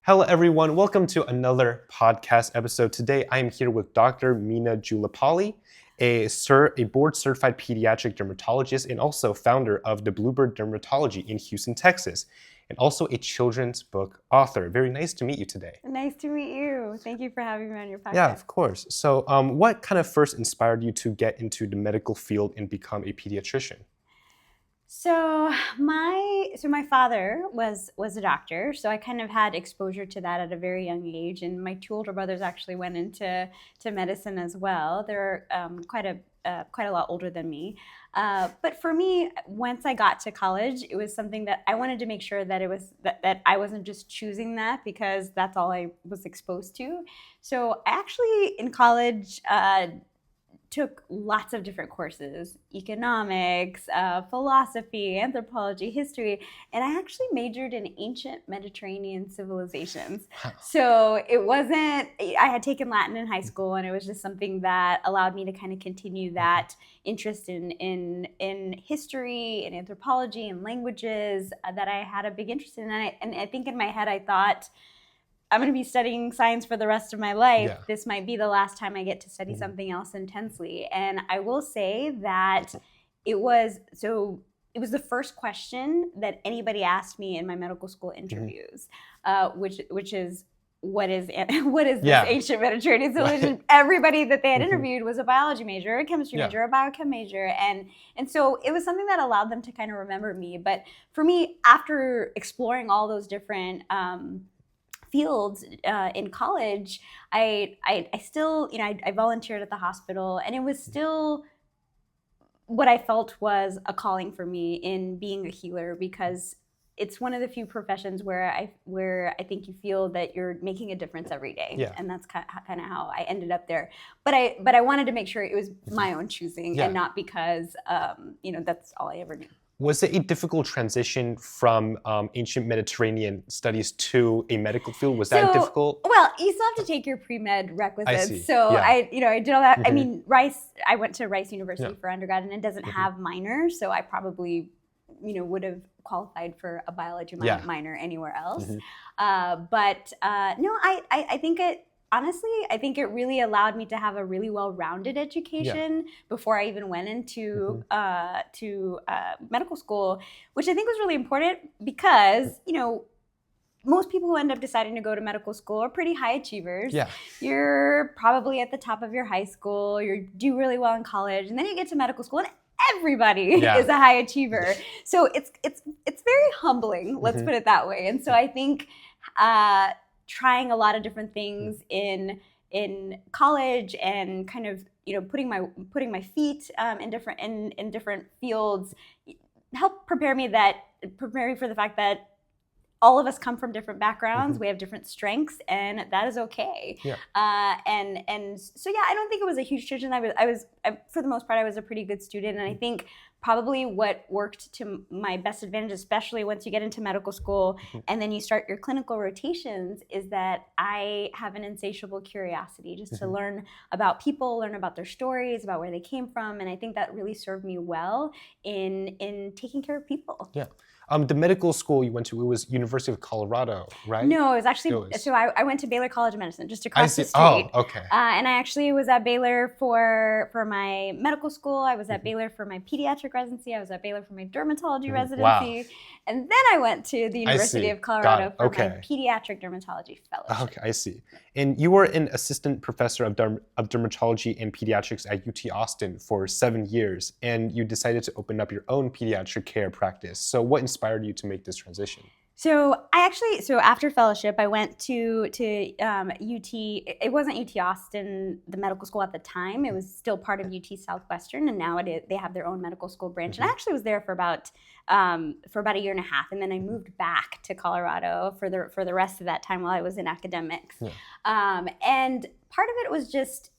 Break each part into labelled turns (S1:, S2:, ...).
S1: Hello, everyone. Welcome to another podcast episode. Today, I am here with Dr. Meena Julapalli, a board-certified pediatric dermatologist and also founder of the Bluebird Dermatology in Houston, Texas, and also a children's book author. Very nice to meet you today.
S2: Nice to meet you. Thank you for having me on your podcast.
S1: Yeah, of course. So what kind of first inspired you to get into the medical field and become a pediatrician?
S2: So my father was a doctor, so I kind of had exposure to that at a very young age. And my two older brothers actually went into medicine as well. They're quite a lot older than me. But for me, once I got to college, it was something that I wanted to make sure that it was that I wasn't just choosing that because that's all I was exposed to. So I actually in college took lots of different courses: economics, philosophy, anthropology, history, and I actually majored in ancient Mediterranean civilizations. So it wasn't, I had taken Latin in high school, and it was just something that allowed me to kind of continue that interest in history and anthropology and languages that I had a big interest in. And I think in my head I thought, I'm going to be studying science for the rest of my life. Yeah. This might be the last time I get to study something else intensely. And I will say that it was the first question that anybody asked me in my medical school interviews, which is, what is this ancient Mediterranean civilization? Right. Everybody that they had interviewed was a biology major, a chemistry major, a biochem major. And so it was something that allowed them to kind of remember me. But for me, after exploring all those different fields in college, I still, I volunteered at the hospital, and it was still what I felt was a calling for me in being a healer, because it's one of the few professions where I think you feel that you're making a difference every day, and that's kind of how I ended up there. But I wanted to make sure it was my own choosing and not because that's all I ever knew.
S1: Was it a difficult transition from ancient Mediterranean studies to a medical field? Was that difficult?
S2: Well, you still have to take your pre-med requisites. So I did all that. I mean, I went to Rice University for undergrad, and it doesn't have minors, so I probably would have qualified for a biology minor anywhere else. But no, I think it. Honestly, I think it really allowed me to have a really well-rounded education before I even went into medical school, which I think was really important because, most people who end up deciding to go to medical school are pretty high achievers. Yeah. You're probably at the top of your high school, you do really well in college, and then you get to medical school and everybody is a high achiever. So it's very humbling, let's put it that way. And so I think trying a lot of different things in college and kind of putting my feet in different fields helped prepare me for the fact that all of us come from different backgrounds. We have different strengths, and that is okay. Yeah. And so I don't think it was a huge transition. I was for the most part, I was a pretty good student, and I think probably what worked to my best advantage, especially once you get into medical school and then you start your clinical rotations, is that I have an insatiable curiosity just to learn about people, learn about their stories, about where they came from, and I think that really served me well in taking care of people. Yeah.
S1: The medical school you went to, it was University of Colorado, right?
S2: No, it was actually, so I went to Baylor College of Medicine, just across the street.
S1: Oh, okay.
S2: And I actually was at Baylor for my medical school. I was at Baylor for my pediatric residency. I was at Baylor for my dermatology residency. Wow. And then I went to the University of Colorado for my pediatric dermatology fellowship.
S1: Okay, I see. And you were an assistant professor of dermatology and pediatrics at UT Austin for 7 years, and you decided to open up your own pediatric care practice. So what inspired you to make this transition?
S2: So after fellowship, I went to UT. It wasn't UT Austin, the medical school at the time. It was still part of UT Southwestern, and now they have their own medical school branch. And I actually was there for about a year and a half, and then I moved back to Colorado for the rest of that time while I was in academics. Yeah. And part of it was just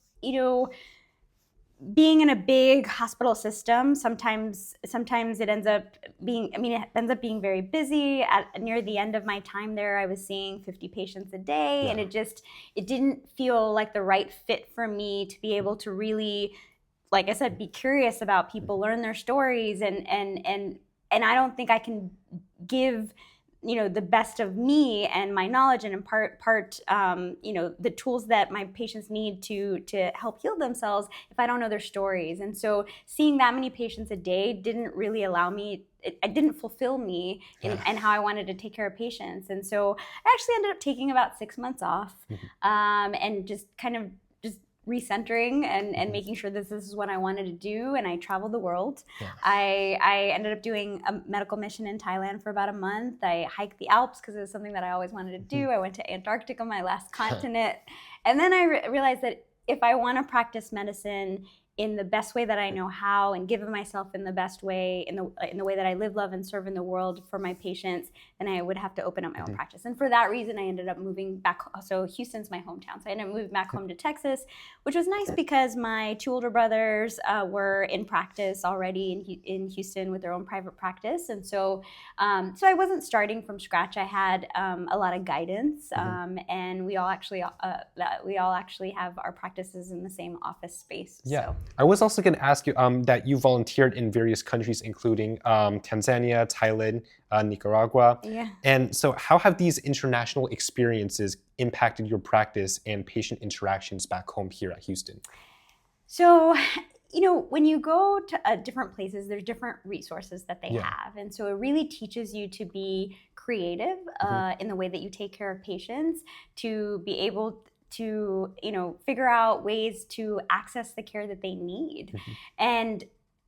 S2: being in a big hospital system, sometimes it ends up being very busy. Near the end of my time there, I was seeing 50 patients a day, and it didn't feel like the right fit for me to be able to really, like I said, be curious about people, learn their stories, and I don't think I can give the best of me and my knowledge and impart the tools that my patients need to help heal themselves if I don't know their stories. And so seeing that many patients a day didn't really allow me, it didn't fulfill me in how I wanted to take care of patients. And so I actually ended up taking about 6 months off, and just kind of recentering and making sure this is what I wanted to do. And I traveled the world. I ended up doing a medical mission in Thailand for about a month. I hiked the Alps because it was something that I always wanted to do. I went to Antarctica, my last continent. And then I realized that if I want to practice medicine in the best way that I know how and give myself in the best way, in the way that I live, love, and serve in the world for my patients, then I would have to open up my own practice. And for that reason, I ended up moving back. So Houston's my hometown. So I ended up moving back home to Texas, which was nice because my 2 older brothers were in practice already in Houston with their own private practice. And so I wasn't starting from scratch. I had a lot of guidance, and we all actually have our practices in the same office space.
S1: Yeah.
S2: So.
S1: I was also going to ask you that you volunteered in various countries, including Tanzania, Thailand, Nicaragua.
S2: Yeah.
S1: And so how have these international experiences impacted your practice and patient interactions back home here at Houston?
S2: So, when you go to different places, there's different resources that they have. And so it really teaches you to be creative in the way that you take care of patients, to be able to figure out ways to access the care that they need. And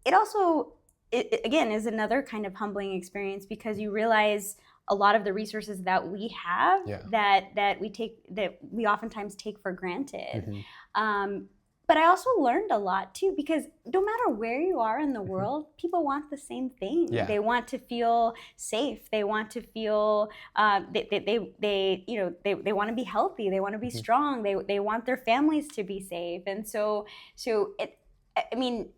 S2: it also again is another kind of humbling experience because you realize a lot of the resources that we have that we oftentimes take for granted. But I also learned a lot too, because no matter where you are in the world, people want the same thing. They want to feel safe. They want to feel they want to be healthy. They want to be strong. They want their families to be safe. And so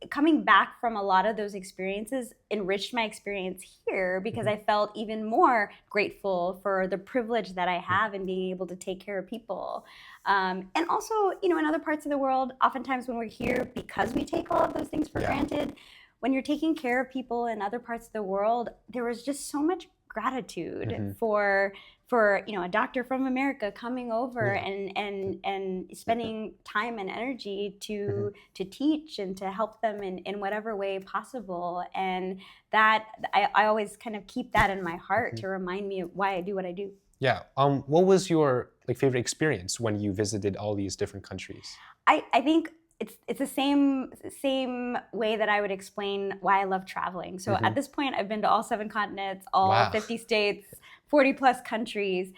S2: coming back from a lot of those experiences enriched my experience here because I felt even more grateful for the privilege that I have in being able to take care of people. And also, in other parts of the world, oftentimes when we're here, because we take all of those things for granted, when you're taking care of people in other parts of the world, there was just so much gratitude for a doctor from America coming over and spending time and energy to teach and to help them in whatever way possible. And that I always kind of keep that in my heart to remind me of why I do what I do.
S1: Yeah. What was your favorite experience when you visited all these different countries?
S2: I think it's the same way that I would explain why I love traveling. So at this point, I've been to all 7 continents, all 50 states, 40 plus countries.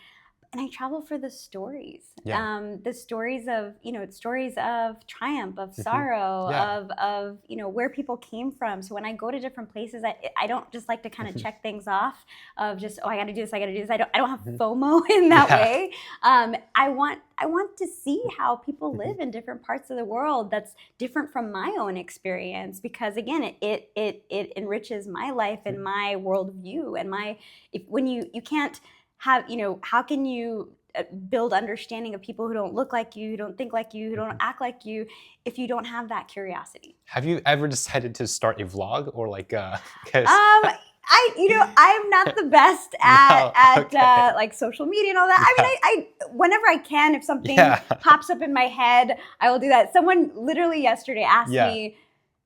S2: And I travel for the stories, the stories of, stories of triumph, of sorrow, of where people came from. So when I go to different places, I don't just like to kind of check things off of just, I got to do this, I got to do this. I don't have FOMO in that way. I want to see how people live in different parts of the world that's different from my own experience, because again, it enriches my life and my worldview and when you can't have, how can you build understanding of people who don't look like you, who don't think like you, who don't act like you, if you don't have that curiosity? Have
S1: you ever decided to start a vlog or
S2: I'm not the best at social media and all that. I whenever I can, if something pops up in my head, I will do that. Someone literally yesterday asked me,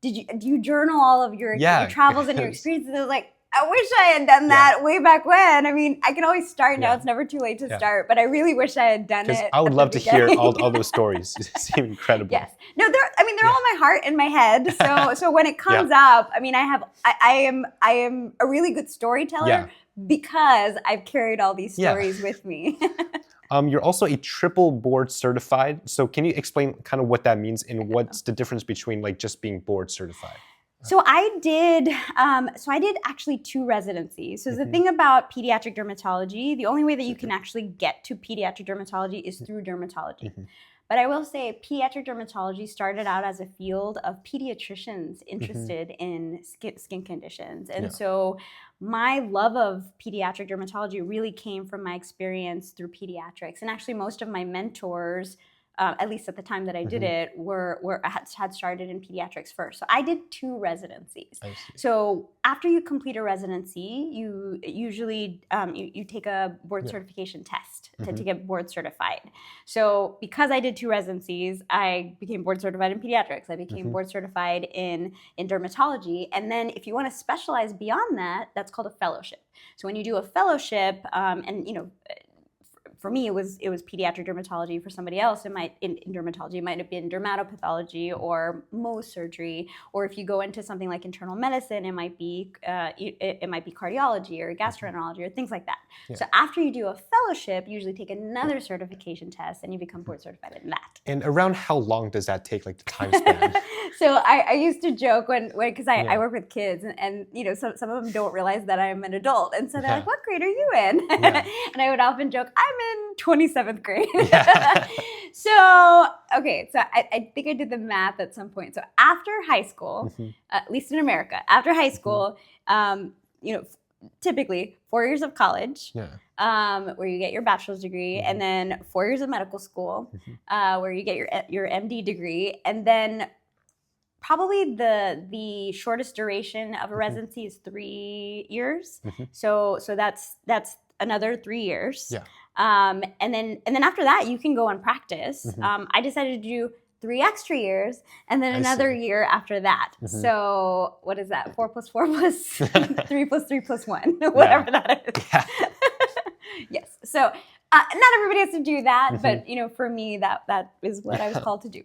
S2: do you journal all of your travels and your experiences? I was like, I wish I had done that way back when. I can always start now. It's never too late to start, but I really wish I had done it.
S1: I would love to hear all those stories. They seem incredible.
S2: Yes. No, they're all in my heart and my head. So when it comes up, I am a really good storyteller because I've carried all these stories with me.
S1: You're also a triple board certified. So can you explain kind of what that means and what's the difference between just being board certified?
S2: So I did actually 2 residencies. So the thing about pediatric dermatology, the only way that you can actually get to pediatric dermatology is through dermatology. But I will say pediatric dermatology started out as a field of pediatricians interested in skin conditions. And so my love of pediatric dermatology really came from my experience through pediatrics. And actually most of my mentors at least at the time that I did it, had started in pediatrics first. So I did 2 residencies.
S1: I see.
S2: So after you complete a residency, you usually you take a board certification test to get board certified. So because I did 2 residencies, I became board certified in pediatrics. I became board certified in dermatology. And then if you want to specialize beyond that, that's called a fellowship. So when you do a fellowship, and for me, it was pediatric dermatology. For somebody else, in dermatology, it might have been dermatopathology or Mohs surgery. Or if you go into something like internal medicine, it might be cardiology or gastroenterology or things like that. Yeah. So after you do a fellowship, you usually take another certification test, and you become board certified in that.
S1: And around how long does that take, like the time span?
S2: So I used to joke because I work with kids, and some of them don't realize that I'm an adult, and so they're like, "What grade are you in?" And I would often joke, "I'm in 27th grade." So I think I did the math at some point. So after high school, at least in America, after high school, typically 4 years of college, where you get your bachelor's degree, and then 4 years of medical school, where you get your MD degree, and then probably the shortest duration of a residency is 3 years. So that's another 3 years. Yeah. And then after that, you can go and practice. I decided to do 3 extra years, and then another year after that. So what is that? 4 plus 4 plus 3 plus 3 plus 1, whatever that is. Yeah. Yes. So not everybody has to do that, but for me, that is what I was called to do.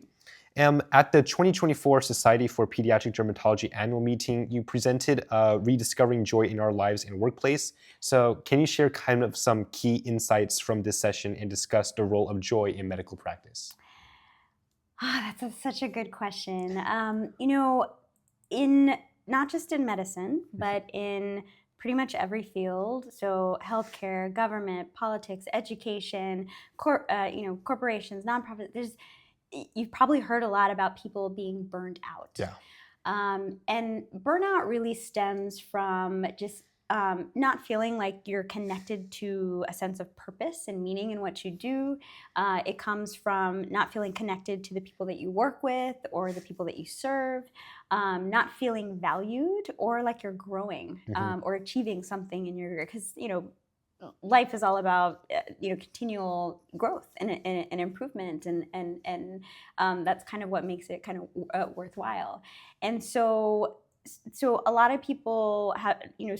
S1: At the 2024 Society for Pediatric Dermatology annual meeting, you presented Rediscovering Joy in Our Lives and Workplace. So can you share kind of some key insights from this session and discuss the role of joy in medical practice?
S2: That's such a good question. In not just in medicine, but in pretty much every field, so healthcare, government, politics, education, corporations, nonprofits, you've probably heard a lot about people being burned out. Yeah. And burnout really stems from just not feeling like you're connected to a sense of purpose and meaning in what you do. It comes from not feeling connected to the people that you work with or the people that you serve, not feeling valued or like you're growing or achieving something in your career. Because, life is all about continual growth and improvement, and that's kind of what makes it kind of worthwhile. And so a lot of people have a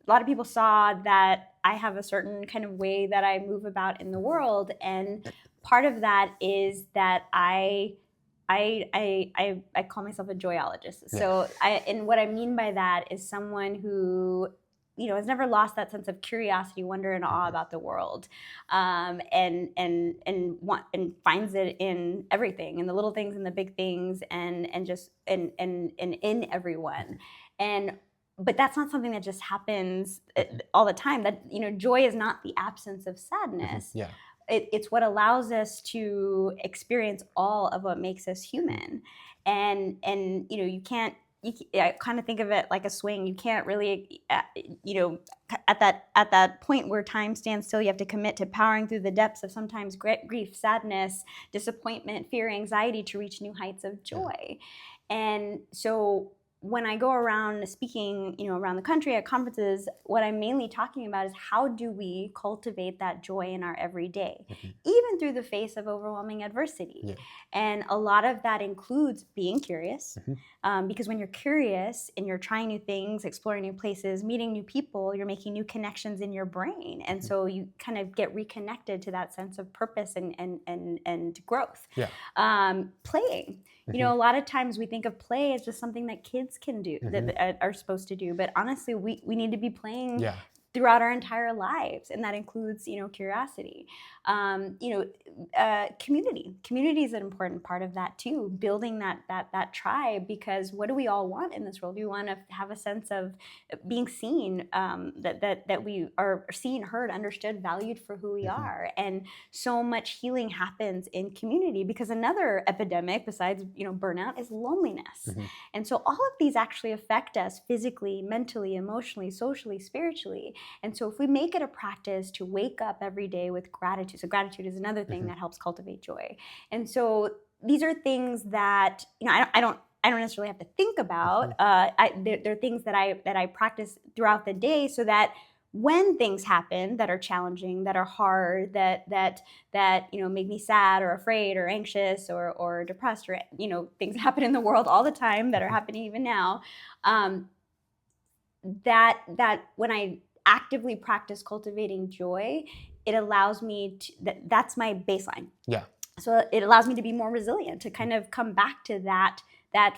S2: lot of people saw that I have a certain kind of way that I move about in the world, and part of that is that I call myself a joyologist. So and what I mean by that is someone who has never lost that sense of curiosity, wonder, and awe about the world, and finds it in everything, in the little things and the big things, and in everyone. But that's not something that just happens all the time. That joy is not the absence of sadness. Yeah. It's what allows us to experience all of what makes us human, and you can't. I kind of think of it like a swing. You can't really, at that point where time stands still, you have to commit to powering through the depths of sometimes grief, sadness, disappointment, fear, anxiety to reach new heights of joy. And so when I go around speaking, around the country at conferences, what I'm mainly talking about is how do we cultivate that joy in our everyday, even through the face of overwhelming adversity. Yeah. And a lot of that includes being curious, because when you're curious and you're trying new things, exploring new places, meeting new people, you're making new connections in your brain. And so you kind of get reconnected to that sense of purpose and growth. Yeah. Playing. A lot of times we think of play as just something that kids can do, that are supposed to do. But honestly, we need to be playing throughout our entire lives, and that includes curiosity. Community is an important part of that too, building that tribe, because what do we all want in this world? We want to have a sense of being seen, that we are seen, heard, understood, valued for who we are. And so much healing happens in community, because another epidemic besides burnout is loneliness. And so all of these actually affect us physically, mentally, emotionally, socially, spiritually. And so if we make it a practice to wake up every day with gratitude, so gratitude is another thing that helps cultivate joy. And so these are things that, I don't necessarily have to think about. They're things that I practice throughout the day, so that when things happen that are challenging, that are hard, that make me sad or afraid or anxious or depressed, or things happen in the world all the time that are happening even now, that when I actively practice cultivating joy, it allows me to, that's my baseline.
S1: Yeah.
S2: So it allows me to be more resilient, to kind of come back to that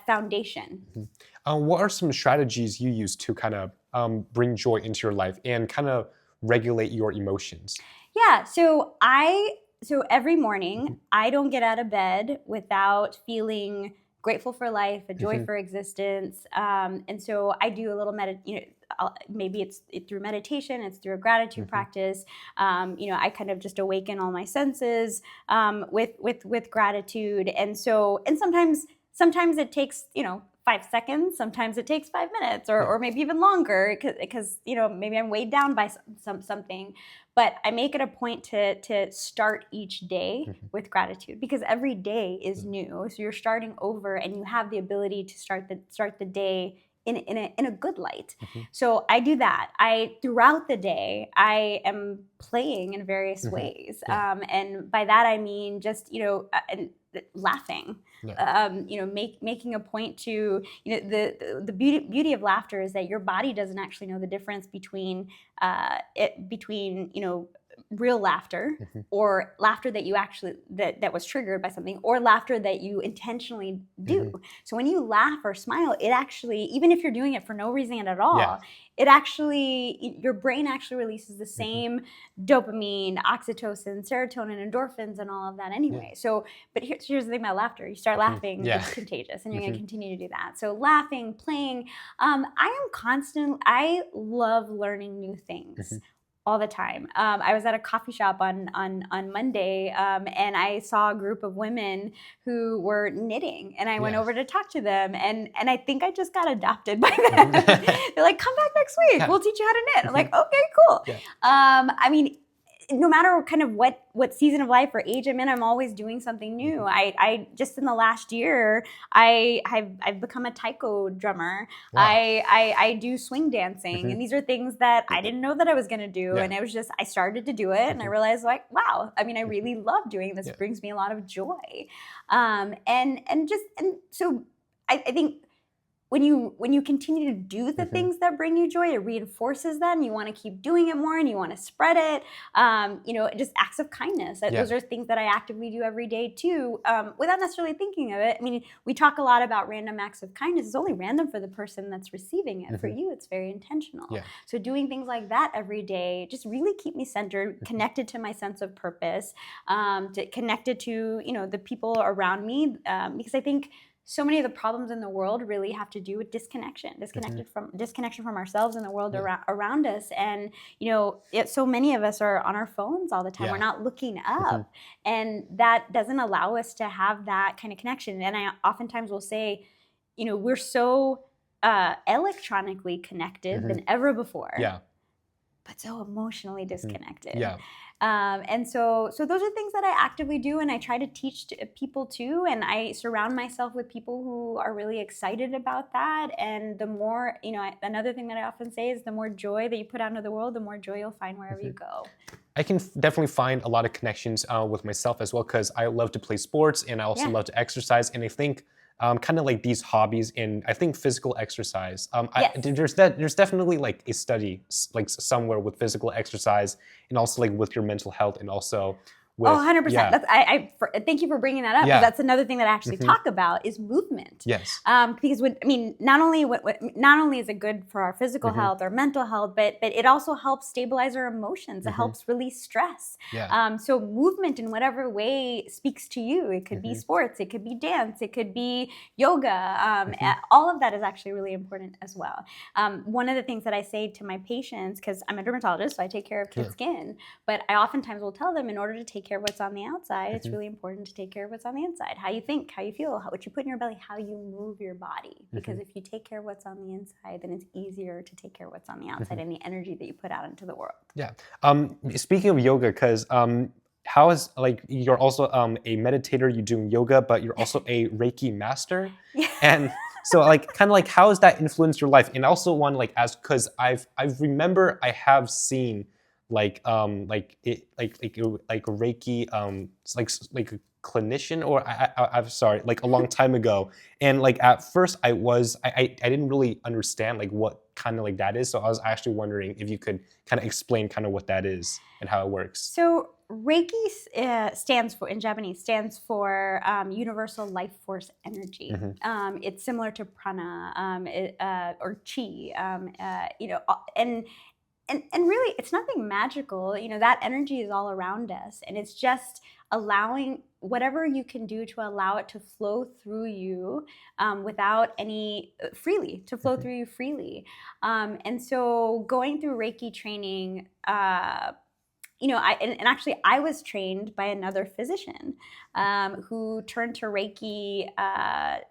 S2: foundation.
S1: What are some strategies you use to kind of bring joy into your life and kind of regulate your emotions?
S2: Yeah, so every morning I don't get out of bed without feeling grateful for life, a joy for existence, and so I do a little maybe it's through meditation, it's through a gratitude practice. I kind of just awaken all my senses with gratitude, and sometimes it takes 5 seconds, sometimes it takes 5 minutes, or maybe even longer, because maybe I'm weighed down by something. But I make it a point to start each day with gratitude, because every day is new. So you're starting over, and you have the ability to start the day in a good light. So I do that. Throughout the day, I am playing in various ways, and by that I mean just laughing. Making a point to, the beauty of laughter is that your body doesn't actually know the difference between real laughter or laughter that you actually that was triggered by something, or laughter that you intentionally do. So when you laugh or smile, it actually, even if you're doing it for no reason at all, it actually, your brain actually releases the same dopamine, oxytocin, serotonin, endorphins, and all of that anyway. So, but here's the thing about laughter: you start laughing, it's contagious, and you're going to continue to do that. So laughing, playing. I love learning new things all the time. I was at a coffee shop on Monday, and I saw a group of women who were knitting, and I went over to talk to them, and I think I just got adopted by them. They're like, "Come back next week. We'll teach you how to knit." I'm like, "Okay, cool." I mean, no matter kind of what season of life or age I'm in, I'm always doing something new. I just in the last year, I've become a taiko drummer.
S1: Wow.
S2: I do swing dancing, and these are things that I didn't know that I was going to do, and it was just, I started to do it, and I realized, like, wow, I mean, I really love doing this. It brings me a lot of joy, and so I think when you continue to do the things that bring you joy, it reinforces that, and you want to keep doing it more, and you want to spread it. Just acts of kindness. Those are things that I actively do every day too, without necessarily thinking of it. I mean, we talk a lot about random acts of kindness. It's only random for the person that's receiving it. For you, it's very intentional. So doing things like that every day just really keep me centered, connected to my sense of purpose, connected to the people around me, because I think so many of the problems in the world really have to do with disconnection from ourselves and the world around us. And so many of us are on our phones all the time. We're not looking up, and that doesn't allow us to have that kind of connection. And I oftentimes will say, we're so electronically connected than ever before, but so emotionally disconnected. And so those are things that I actively do, and I try to teach people too, and I surround myself with people who are really excited about that. And the more, another thing that I often say is, the more joy that you put out into the world, the more joy you'll find wherever you go.
S1: I can definitely find a lot of connections with myself as well, because I love to play sports, and I also love to exercise, and I think kind of like these hobbies in, I think, physical exercise. There's definitely like a study like somewhere with physical exercise, and also like with your mental health, and also with,
S2: 100%. Thank you for bringing that up. Because that's another thing that I actually talk about is movement. Because not only is it good for our physical health, our mental health, but it also helps stabilize our emotions. It helps release stress. So movement in whatever way speaks to you. It could be sports, it could be dance, it could be yoga. All of that is actually really important as well. One of the things that I say to my patients, because I'm a dermatologist, so I take care of kids' skin, but I oftentimes will tell them, in order to take take care of what's on the outside, it's really important to take care of what's on the inside. How you think, how you feel, what you put in your belly, how you move your body. Because if you take care of what's on the inside, then it's easier to take care of what's on the outside and the energy that you put out into the world.
S1: Yeah. Speaking of yoga, because how is, like, you're also a meditator, you do yoga, but you're also a Reiki master. And so, like, kind of like, how has that influenced your life? And also one, like, as, because I remember I have seen like a Reiki like a clinician, or I'm sorry, like a long time ago. And like at first I didn't really understand like what kind of like that is. So I was actually wondering if you could kind of explain kind of what that is and how it works.
S2: So Reiki stands for, in Japanese, stands for universal life force energy. It's similar to prana or chi, you know, and really it's nothing magical. You know, that energy is all around us, and it's just allowing whatever you can do to allow it to flow through you without any, freely, to flow through you freely. And so going through Reiki training, you know, actually I was trained by another physician who turned to Reiki.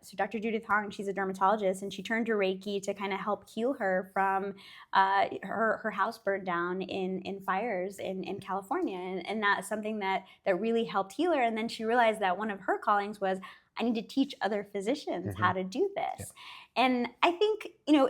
S2: So Dr. Judith Hong, she's a dermatologist, and she turned to Reiki to kind of help heal her from her house burned down in fires in California. And that's something that really helped heal her. And then she realized that one of her callings was, I need to teach other physicians how to do this. Yeah. And I think, you know,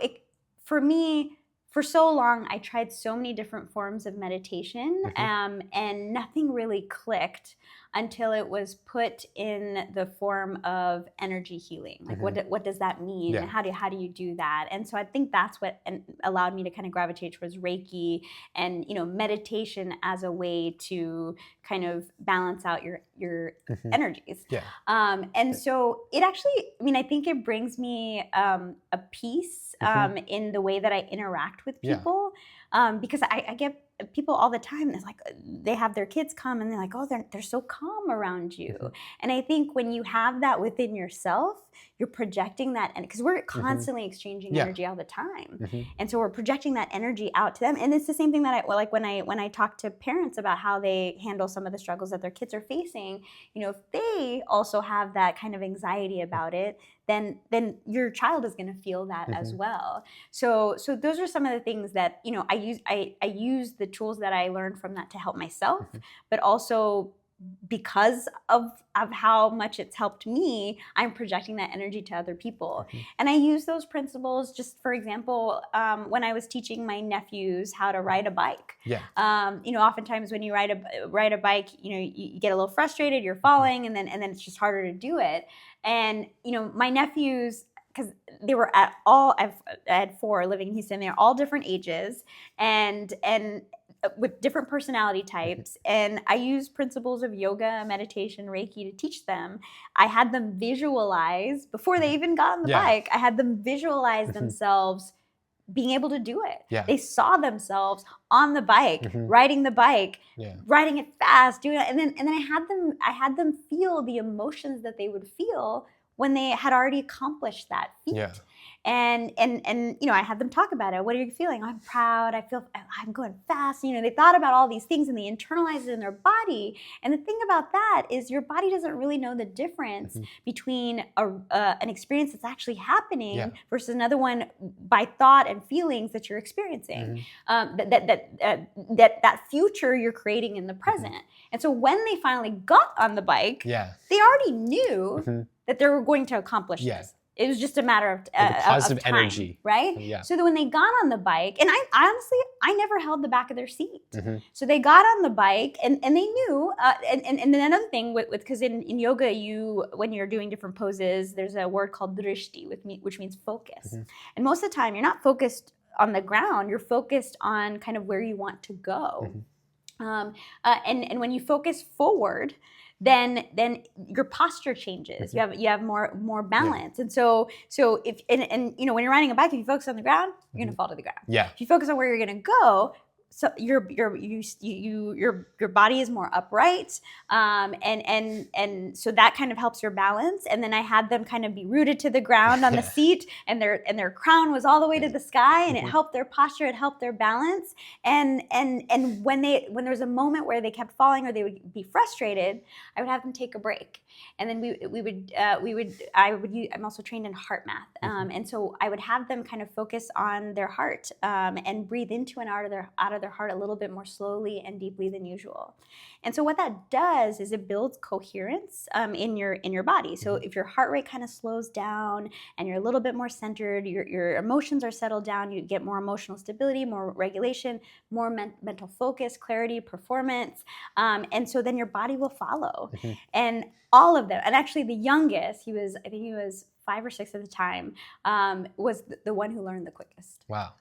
S2: for me, for so long, I tried so many different forms of meditation, and nothing really clicked until it was put in the form of energy healing. Like, what does that mean? And how do you do that? And so I think that's what allowed me to kind of gravitate towards Reiki and, you know, meditation as a way to kind of balance out your energies. And so it actually, I mean, I think it brings me a peace in the way that I interact with people, because I get people all the time that's like, they have their kids come and they're like, oh, they're so calm around you. And I think when you have that within yourself, you're projecting that, and because we're constantly exchanging energy all the time, and so we're projecting that energy out to them. And it's the same thing that I like when I talk to parents about how they handle some of the struggles that their kids are facing. You know, if they also have that kind of anxiety about it, then your child is going to feel that as well. So those are some of the things that, you know, I use the tools that I learned from that to help myself, but also because of how much it's helped me, I'm projecting that energy to other people. And I use those principles, just for example, when I was teaching my nephews how to ride a bike. You know, oftentimes when you ride a bike, you know, you get a little frustrated, you're falling, and then it's just harder to do it. And, you know, my nephews, because they were I had 4 living in Houston, they're all different ages and with different personality types. And I use principles of yoga, meditation, Reiki to teach them. I had them visualize, before they even got on the bike, I had them visualize themselves being able to do it. They saw themselves on the bike, riding the bike, riding it fast, doing it. And then I had them feel the emotions that they would feel when they had already accomplished that feat. And you know, I had them talk about it. What are you feeling? I'm proud. I feel I'm going fast. You know, they thought about all these things and they internalized it in their body. And the thing about that is your body doesn't really know the difference between an experience that's actually happening versus another one by thought and feelings that you're experiencing. That future you're creating in the present. And so when they finally got on the bike, they already knew that they were going to accomplish this. It was just a matter of
S1: positive
S2: of time,
S1: energy,
S2: right? So that when they got on the bike, and I honestly never held the back of their seat. So they got on the bike, and they knew. And then another thing, because in yoga, when you're doing different poses, there's a word called drishti, which means focus. And most of the time, you're not focused on the ground. You're focused on kind of where you want to go. And when you focus forward, then your posture changes. You have more balance. And so if you know, when you're riding a bike, if you focus on the ground, you're gonna fall to the ground. If you focus on where you're gonna go, so your body is more upright, and so that kind of helps your balance. And then I had them kind of be rooted to the ground on the seat, and their crown was all the way to the sky, and it helped their posture, it helped their balance. And when there was a moment where they kept falling or they would be frustrated, I would have them take a break, and then I'm also trained in heart math, and so I would have them kind of focus on their heart, and breathe into and out of their heart a little bit more slowly and deeply than usual. And so what that does is it builds coherence in your body. So if your heart rate kind of slows down and you're a little bit more centered, your emotions are settled down, you get more emotional stability, more regulation, more mental focus, clarity, performance, and so then your body will follow. And all of them, and actually the youngest, I think he was 5 or 6 at the time, was the one who learned the quickest.
S1: Wow.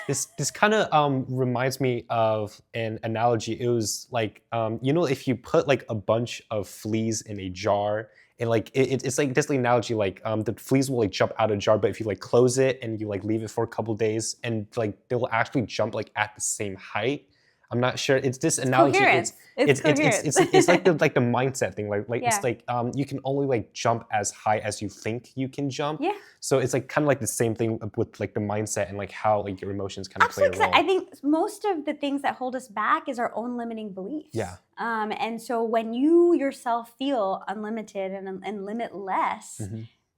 S1: This kind of reminds me of an analogy. It was like, if you put like a bunch of fleas in a jar, and like it's like this analogy, like the fleas will like jump out of the jar, but if you like close it and you like leave it for a couple days, and like they will actually jump like at the same height. I'm not sure. It's this analogy.
S2: Coherence. It's
S1: like the mindset thing. Like
S2: Yeah.
S1: It's like you can only like jump as high as you think you can jump.
S2: Yeah.
S1: So it's like kind of like the same thing with like the mindset and like how like your emotions kind of
S2: Absolutely,
S1: play a role.
S2: I think most of the things that hold us back is our own limiting beliefs.
S1: Yeah.
S2: And so when you yourself feel unlimited and limitless,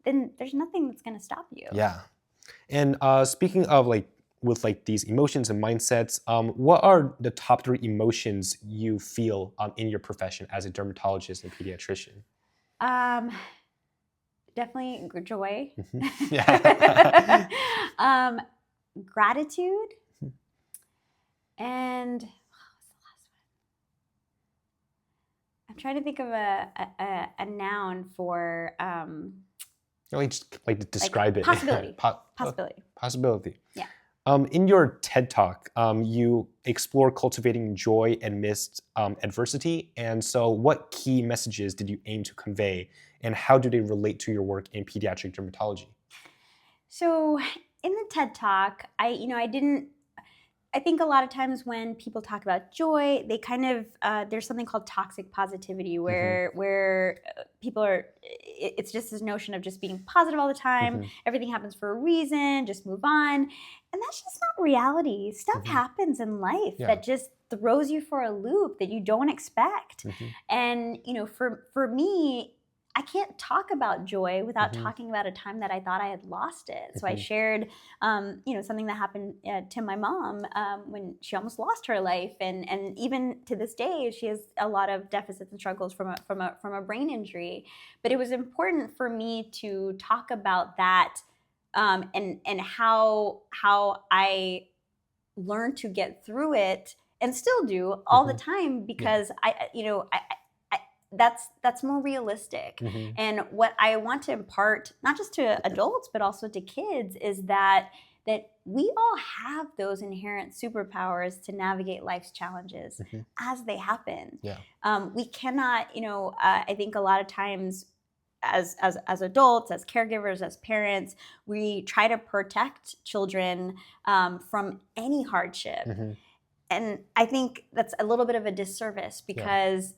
S2: then there's nothing that's going to stop you.
S1: Yeah. And speaking of like with like these emotions and mindsets, what are the top 3 emotions you feel in your profession as a dermatologist and pediatrician?
S2: Definitely joy.
S1: Yeah.
S2: Gratitude. And what was the last one? I'm trying to think of a noun for
S1: Just like describe it.
S2: Possibility. Possibility.
S1: Possibility.
S2: Yeah.
S1: In your TED Talk, you explore cultivating joy amidst adversity. And so what key messages did you aim to convey, and how do they relate to your work in pediatric dermatology?
S2: So in the TED Talk, I think a lot of times when people talk about joy, they kind of, there's something called toxic positivity where people it's just this notion of just being positive all the time. Everything happens for a reason, just move on. And that's just not reality. Stuff happens in life that just throws you for a loop that you don't expect. And, for me, I can't talk about joy without talking about a time that I thought I had lost it. So I shared, something that happened to my mom when she almost lost her life, and even to this day, she has a lot of deficits and struggles from a brain injury. But it was important for me to talk about that, and how I learned to get through it, and still do all the time, because that's more realistic. And what I want to impart, not just to adults, but also to kids, is that we all have those inherent superpowers to navigate life's challenges as they happen. We cannot, I think a lot of times as adults, as caregivers, as parents, we try to protect children from any hardship. And I think that's a little bit of a disservice, because,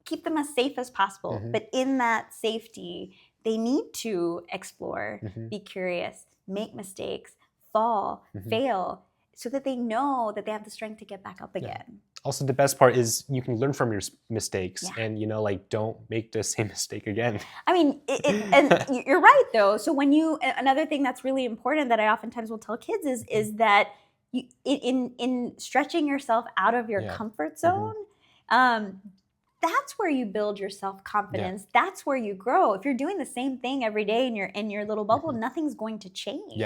S2: keep them as safe as possible. But in that safety, they need to explore, be curious, make mistakes, fall, fail, so that they know that they have the strength to get back up again.
S1: Also, the best part is you can learn from your mistakes, and don't make the same mistake again.
S2: I mean, and you're right though. So another thing that's really important that I oftentimes will tell kids is that in stretching yourself out of your comfort zone, that's where you build your self-confidence. That's where you grow. If you're doing the same thing every day in your little bubble, nothing's going to change.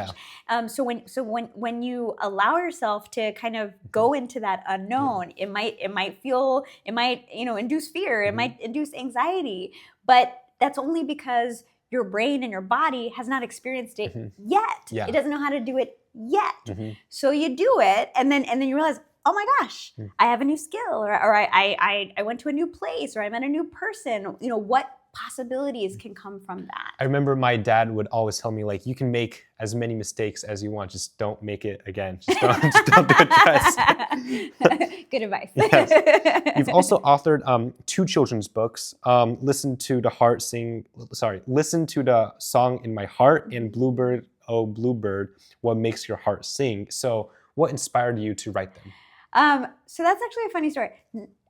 S2: So when you allow yourself to kind of go into that unknown, it might induce fear, it might induce anxiety, but that's only because your brain and your body has not experienced it yet. It doesn't know how to do it yet. So you do it, and then you realize, oh my gosh, I have a new skill, or I went to a new place, or I met a new person. What possibilities can come from that.
S1: I remember my dad would always tell me, like, you can make as many mistakes as you want, just don't make it again. Just don't do it twice.
S2: Good advice.
S1: Yes. You've also authored 2 children's books. Listen to the Song in My Heart and Bluebird, Oh Bluebird, What Makes Your Heart Sing. So what inspired you to write them?
S2: So that's actually a funny story.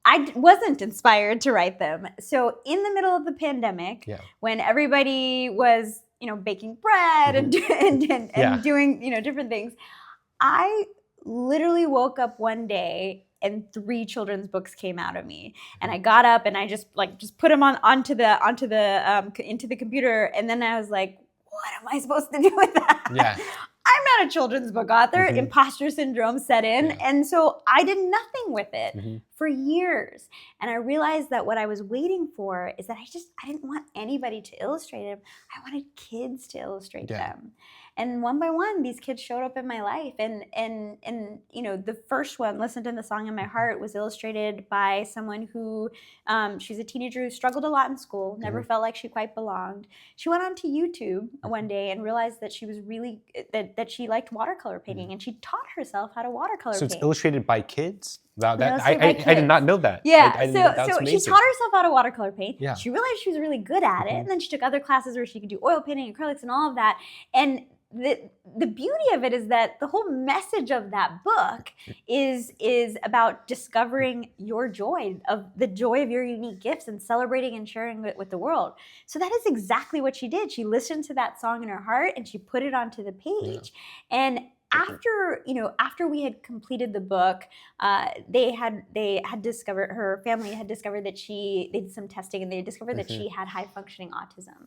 S2: I wasn't inspired to write them. So in the middle of the pandemic, when everybody was, baking bread and doing, different things, I literally woke up one day and 3 children's books came out of me. And I got up and I just put them into the computer. And then I was like, what am I supposed to do with that?
S1: Yeah.
S2: I'm not a children's book author. Imposter syndrome set in. And so I did nothing with it for years. And I realized that what I was waiting for is that I didn't want anybody to illustrate them. I wanted kids to illustrate them. And one by one, these kids showed up in my life. And the first one, Listen to the Song in My Heart, was illustrated by someone who, she's a teenager who struggled a lot in school, never felt like she quite belonged. She went onto YouTube one day and realized that she was that she liked watercolor painting, and she taught herself how to watercolor paint.
S1: So it's illustrated by kids? I did not know that.
S2: Yeah, so she taught herself how to watercolor paint.
S1: Yeah.
S2: She realized she was really good at it, and then she took other classes where she could do oil painting, acrylics, and all of that. And the beauty of it is that the whole message of that book is about discovering your joy, of the joy of your unique gifts, and celebrating and sharing it with the world. So that is exactly what she did. She listened to that song in her heart and she put it onto the page. And after we had completed the book, they had discovered, her family had discovered that they did some testing, and they discovered that she had high functioning autism.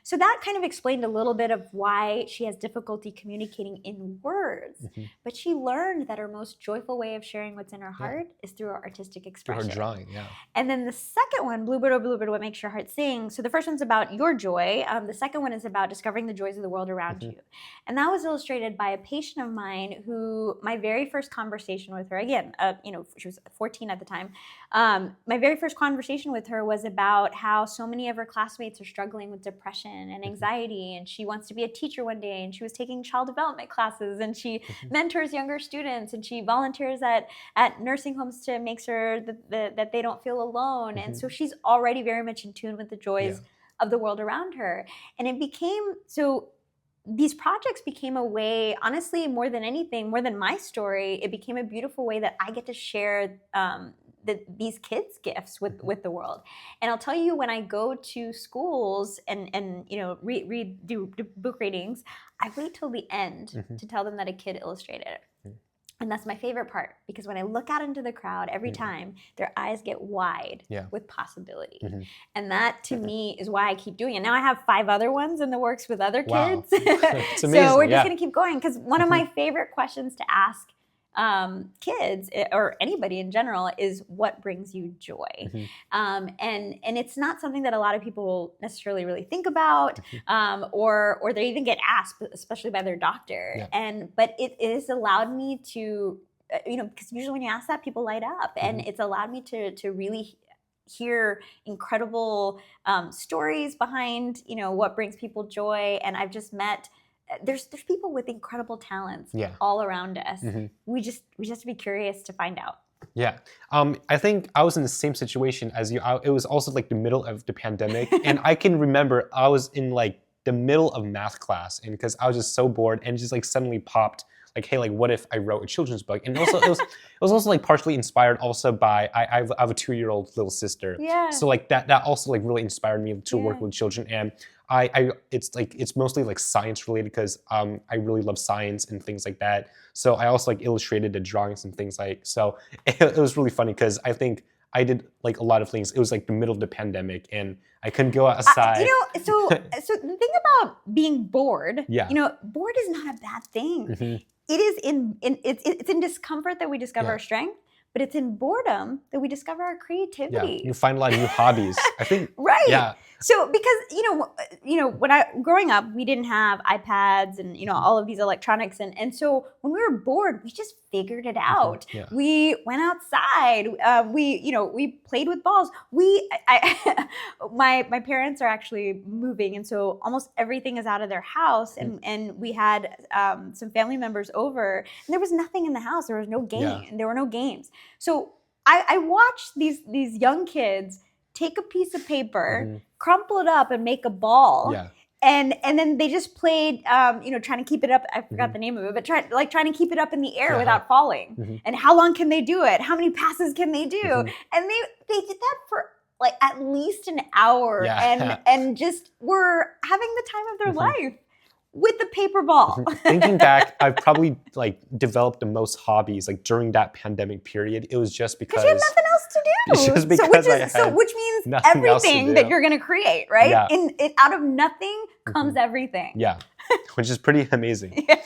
S2: So that kind of explained a little bit of why she has difficulty communicating in words. But she learned that her most joyful way of sharing what's in her heart is through her artistic expression.
S1: Through her drawing,
S2: And then the second one, Bluebird, Oh Bluebird, What Makes Your Heart Sing. So the first one's about your joy. The second one is about discovering the joys of the world around you. And that was illustrated by a patient of mine who, my very first conversation with her, again, she was 14 at the time. My very first conversation with her was about how so many of her classmates are struggling with depression and anxiety, and she wants to be a teacher one day, and she was taking child development classes, and she mentors younger students, and she volunteers at nursing homes to make sure that they don't feel alone. And so she's already very much in tune with the joys of the world around her. And it became these projects became a way, honestly, more than anything, more than my story, it became a beautiful way that I get to share these kids' gifts with the world. And I'll tell you, when I go to schools and do book readings, I wait till the end to tell them that a kid illustrated it. And that's my favorite part, because when I look out into the crowd every time, their eyes get wide with possibility. And that, to me, is why I keep doing it. Now I have 5 other ones in the works with other kids.
S1: It's amazing.
S2: So we're just going to keep going, because one of my favorite questions to ask kids, or anybody in general, is what brings you joy. And it's not something that a lot of people necessarily really think about, or they even get asked, especially by their doctor. But it has allowed me to, because usually when you ask that, people light up, and it's allowed me to really hear incredible stories behind what brings people joy. And I've just met, there's people with incredible talents all around us. We just have to be curious to find out.
S1: I think I was in the same situation as you. It was also like the middle of the pandemic, and I can remember I was in like the middle of math class, and because I was just so bored, and just like suddenly popped like, hey, like, what if I wrote a children's book? And also, it was also like partially inspired also by I have a 2-year-old little sister. So like that also like really inspired me to work with children. And it's mostly like science related, because I really love science and things like that. So I also like illustrated the drawings and things like, so it was really funny, because I think I did like a lot of things. It was like the middle of the pandemic, and I couldn't go outside.
S2: So the thing about being bored, bored is not a bad thing. It is it's in discomfort that we discover our strength, but it's in boredom that we discover our creativity.
S1: You find a lot of new hobbies, I think.
S2: So because when growing up, we didn't have iPads and all of these electronics, and so when we were bored, we just figured it out.
S1: Yeah.
S2: We went outside. We played with balls. My parents are actually moving, and so almost everything is out of their house. And we had some family members over, and there was nothing in the house. There was no game.
S1: Yeah.
S2: There were no games. So I watched these young kids take a piece of paper, crumple it up, and make a ball.
S1: Yeah.
S2: And then they just played, trying to keep it up. I forgot the name of it, but trying to keep it up in the air without falling. And how long can they do it? How many passes can they do? And they did that for like at least an hour, and just were having the time of their life with the paper ball.
S1: Thinking back, I've probably like developed the most hobbies like during that pandemic period. It was just because
S2: you have nothing else to do.
S1: It's just because
S2: which means everything that you're going to create, right?
S1: Yeah.
S2: Out of nothing comes everything.
S1: Yeah, which is pretty amazing.
S2: Yeah.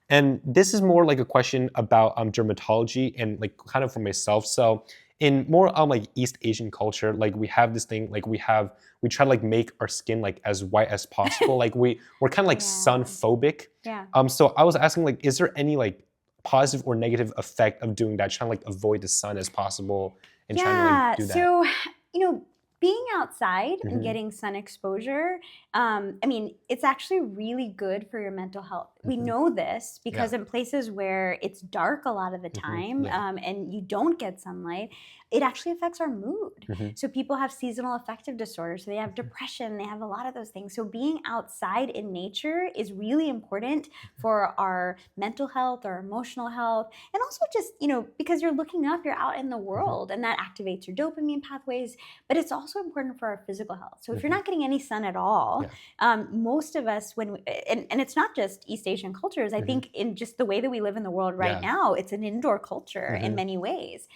S1: And this is more like a question about dermatology and like kind of for myself. So in more like East Asian culture, like we have this thing, like we try to like make our skin like as white as possible. Like we're kind of like sun phobic.
S2: Yeah.
S1: So I was asking like, is there any like positive or negative effect of doing that, trying to like avoid the sun as possible and trying to like do that?
S2: So, being outside and getting sun exposure, it's actually really good for your mental health. We know this because in places where it's dark a lot of the time and you don't get sunlight, it actually affects our mood. So people have seasonal affective disorder, so they have depression, they have a lot of those things. So being outside in nature is really important for our mental health, our emotional health, and also just, because you're looking up, you're out in the world, and that activates your dopamine pathways, but it's also important for our physical health. So if you're not getting any sun at all, most of us, and it's not just East Asian cultures, I think in just the way that we live in the world right now, it's an indoor culture in many ways.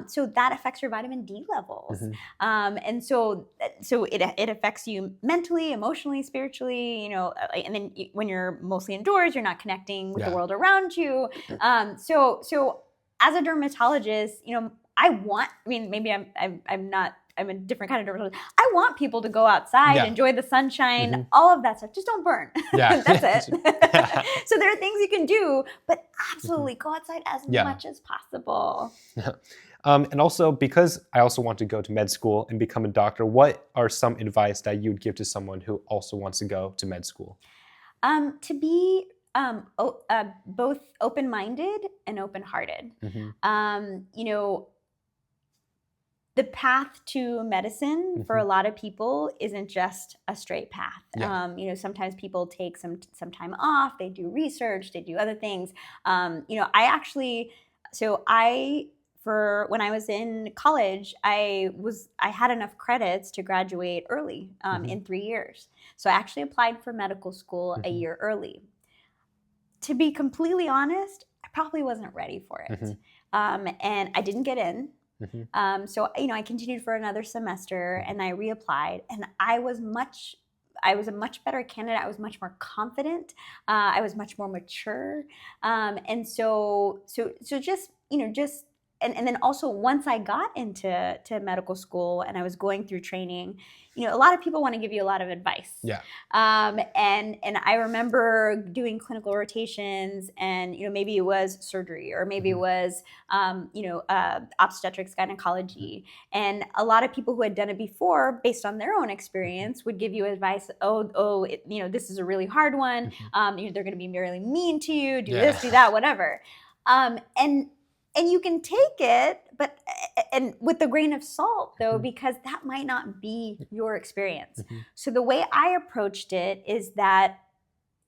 S2: So that affects your vitamin D levels. And so it affects you mentally, emotionally, spiritually, and then when you're mostly indoors, you're not connecting with the world around you. So as a dermatologist, I'm a different kind of dermatologist. I want people to go outside, enjoy the sunshine, all of that stuff. Just don't burn. That's it. So there are things you can do, but absolutely go outside as much as possible.
S1: And also, because I also want to go to med school and become a doctor, what are some advice that you would give to someone who also wants to go to med school?
S2: To be both open-minded and open-hearted. The path to medicine for a lot of people isn't just a straight path. Sometimes people take some time off, they do research, they do other things. When I was in college, I had enough credits to graduate early in 3 years. So I actually applied for medical school a year early. To be completely honest, I probably wasn't ready for it. And I didn't get in. So I continued for another semester and I reapplied, and I was a much better candidate. I was much more confident. I was much more mature. And then also once I got into medical school and I was going through training, a lot of people want to give you a lot of advice. And I remember doing clinical rotations, and maybe it was surgery, or maybe it was obstetrics, gynecology, and a lot of people who had done it before, based on their own experience, would give you advice. This is a really hard one. They're going to be really mean to you. Do this, do that, whatever. And you can take it, and with a grain of salt, though, because that might not be your experience. So the way I approached it is that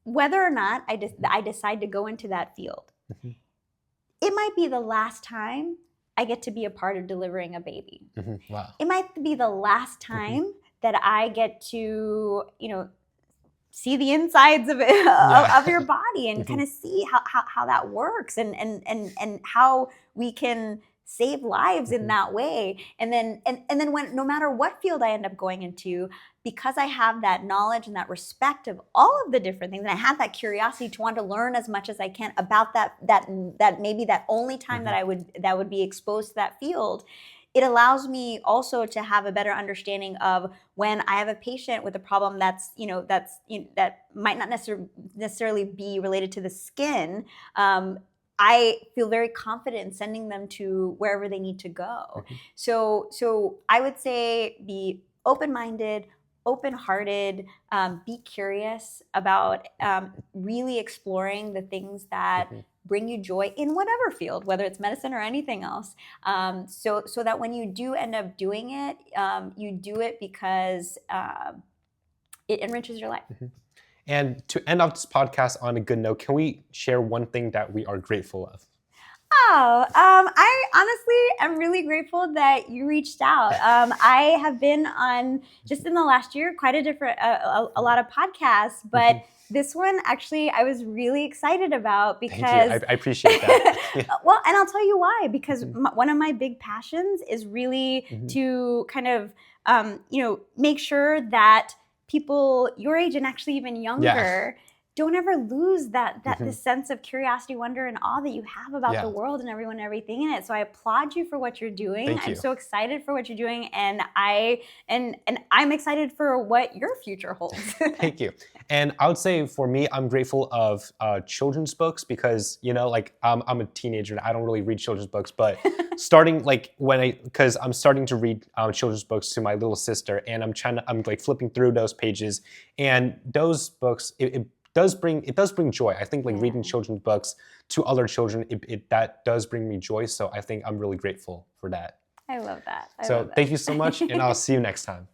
S2: whether or not I decide to go into that field, it might be the last time I get to be a part of delivering a baby.
S1: Wow.
S2: It might be the last time that I get to, see the insides of it, of your body, and kind of see how that works, and how we can save lives in that way. And then when, no matter what field I end up going into, because I have that knowledge and that respect of all of the different things, and I have that curiosity to want to learn as much as I can about that maybe that only time that I would be exposed to that field, it allows me also to have a better understanding of when I have a patient with a problem that might not necessarily be related to the skin. I feel very confident in sending them to wherever they need to go. So I would say be open-minded, open-hearted, be curious about really exploring the things that bring you joy in whatever field, whether it's medicine or anything else, so that when you do end up doing it, you do it because it enriches your life.
S1: And to end off this podcast on a good note, can we share one thing that we are grateful of?
S2: Oh, I honestly am really grateful that you reached out. I have been on, just in the last year, quite a lot of podcasts, but this one actually I was really excited about because
S1: Thank you. I appreciate that.
S2: Well, and I'll tell you why, because one of my big passions is really to kind of, make sure that people your age and actually even younger don't ever lose that this sense of curiosity, wonder, and awe that you have about the world and everyone and everything in it. So I applaud you for what you're doing. I'm so excited for what you're doing, and I'm excited for what your future holds.
S1: Thank you. And I would say for me, I'm grateful of children's books because, I'm a teenager and I don't really read children's books, but starting because I'm starting to read children's books to my little sister, and I'm flipping through those pages, and those books, it does bring joy. I think reading children's books to other children, that does bring me joy. So I think I'm really grateful for that.
S2: I love that.
S1: Thank you so much, and I'll see you next time.